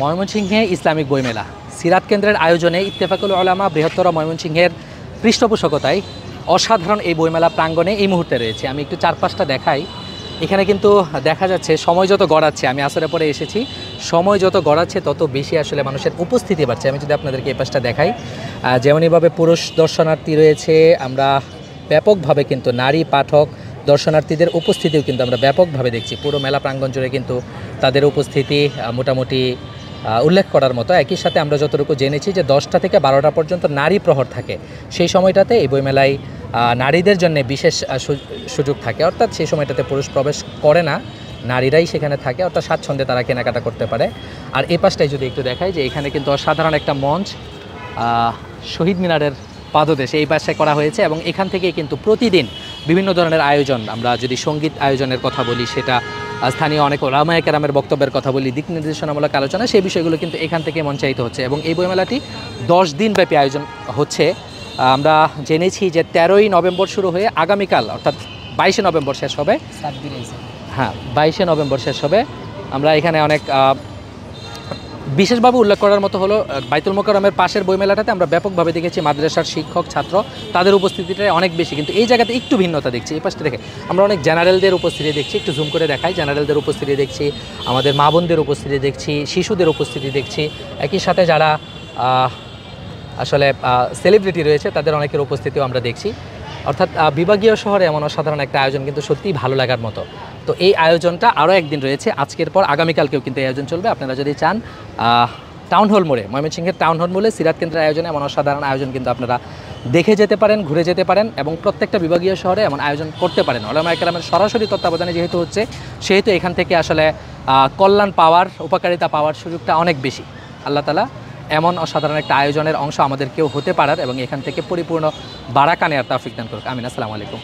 ময়মনসিংহে ইসলামিক বইমেলা সিরাত কেন্দ্রের আয়োজনে ইত্তেফাকুল উলামা বৃহত্তর ময়মনসিংহের পৃষ্ঠপোষকতায় অসাধারণ এই বইমেলা প্রাঙ্গণে এই মুহূর্তে রয়েছে। আমি একটু চারপাশটা দেখাই। এখানে কিন্তু দেখা যাচ্ছে সময় যত গড়াচ্ছে, আমি আসরের পরে এসেছি, সময় যত গড়াচ্ছে তত বেশি আসলে মানুষের উপস্থিতি বাড়ছে। আমি যদি আপনাদেরকে এই পাশটা দেখাই, যেমনইভাবে পুরুষ দর্শনার্থী রয়েছে, আমরা ব্যাপকভাবে কিন্তু নারী পাঠক দর্শনার্থীদের উপস্থিতিও কিন্তু আমরা ব্যাপকভাবে দেখছি। পুরো মেলা প্রাঙ্গণ জুড়ে কিন্তু তাদের উপস্থিতি মোটামুটি উল্লেখ করার মতো। একই সাথে আমরা যতটুকু জেনেছি যে 10টা থেকে 12টা পর্যন্ত নারী প্রহর থাকে, সেই সময়টাতে এই বইমেলায় নারীদের জন্য বিশেষ সুযোগ থাকে, অর্থাৎ সেই সময়টাতে পুরুষ প্রবেশ করে না, নারীরাই সেখানে থাকে, অর্থাৎ স্বাচ্ছন্দ্যে তারা কেনাকাটা করতে পারে। আর এই পাশটায় যদি একটু দেখাই যে এখানে কিন্তু অসাধারণ একটা মঞ্চ শহীদ মিনারের পাদদেশে এই পাশে করা হয়েছে এবং এখান থেকেই কিন্তু প্রতিদিন বিভিন্ন ধরনের আয়োজন, আমরা যদি সঙ্গীত আয়োজনের কথা বলি, সেটা স্থানীয় অনেক ওলামায়ে কেরামের বক্তব্যের কথা বলি, দিক নির্দেশনামূলক আলোচনা, সেই বিষয়গুলো কিন্তু এখান থেকে মঞ্চায়িত হচ্ছে এবং এই বইমেলাটি 10 দিনব্যাপী আয়োজন হচ্ছে। আমরা জেনেছি যে 13ই নভেম্বর শুরু হয়ে আগামীকাল অর্থাৎ 22শে নভেম্বর শেষ হবে। হ্যাঁ, 22শে নভেম্বর শেষ হবে। আমরা এখানে অনেক বিশেষভাবে উল্লেখ করার মতো হলো বাইতুল মোকাররমের পাশের বইমেলাটাতে আমরা ব্যাপকভাবে দেখেছি মাদ্রাসার শিক্ষক ছাত্র তাদের উপস্থিতিটা অনেক বেশি, কিন্তু এই জায়গাতে একটু ভিন্নতা দেখছি। এই পাশটা দেখে আমরা অনেক জেনারেলদের উপস্থিতি দেখছি, একটু জুম করে দেখাই, জেনারেলদের উপস্থিতি দেখছি, আমাদের মা বোনদের উপস্থিতি দেখছি, শিশুদের উপস্থিতি দেখছি, একই সাথে যারা আসলে সেলিব্রিটি রয়েছে তাদের অনেকের উপস্থিতিও আমরা দেখছি। অর্থাৎ বিভাগীয় শহরে এমন অসাধারণ একটা আয়োজন কিন্তু সত্যিই ভালো লাগার মতো। তো এই আয়োজনটা আরও একদিন রয়েছে, আজকের পর আগামীকালকেও কিন্তু এই আয়োজন চলবে। আপনারা যদি চান টাউন হল মোড়ে, ময়মনসিংহের টাউন হল মোড়ে সিরাত কেন্দ্রের আয়োজনে এমন অসাধারণ আয়োজন কিন্তু আপনারা দেখে যেতে পারেন, ঘুরে যেতে পারেন এবং প্রত্যেকটা বিভাগীয় শহরে এমন আয়োজন করতে পারেন। ওলামায়ে কেরামের সরাসরি তত্ত্বাবধানে যেহেতু হচ্ছে, সেহেতু এখান থেকে আসলে কল্যাণ পাওয়ার, উপকারিতা পাওয়ার সুযোগটা অনেক বেশি। আল্লাহ তাআলা এমন অসাধারণ একটা আয়োজনের অংশ আমাদেরকেও হতে পারার এবং এখান থেকে পরিপূর্ণ বারাকা নেয়ার তৌফিক দান করুক। আমিন। আসসালামু আলাইকুম।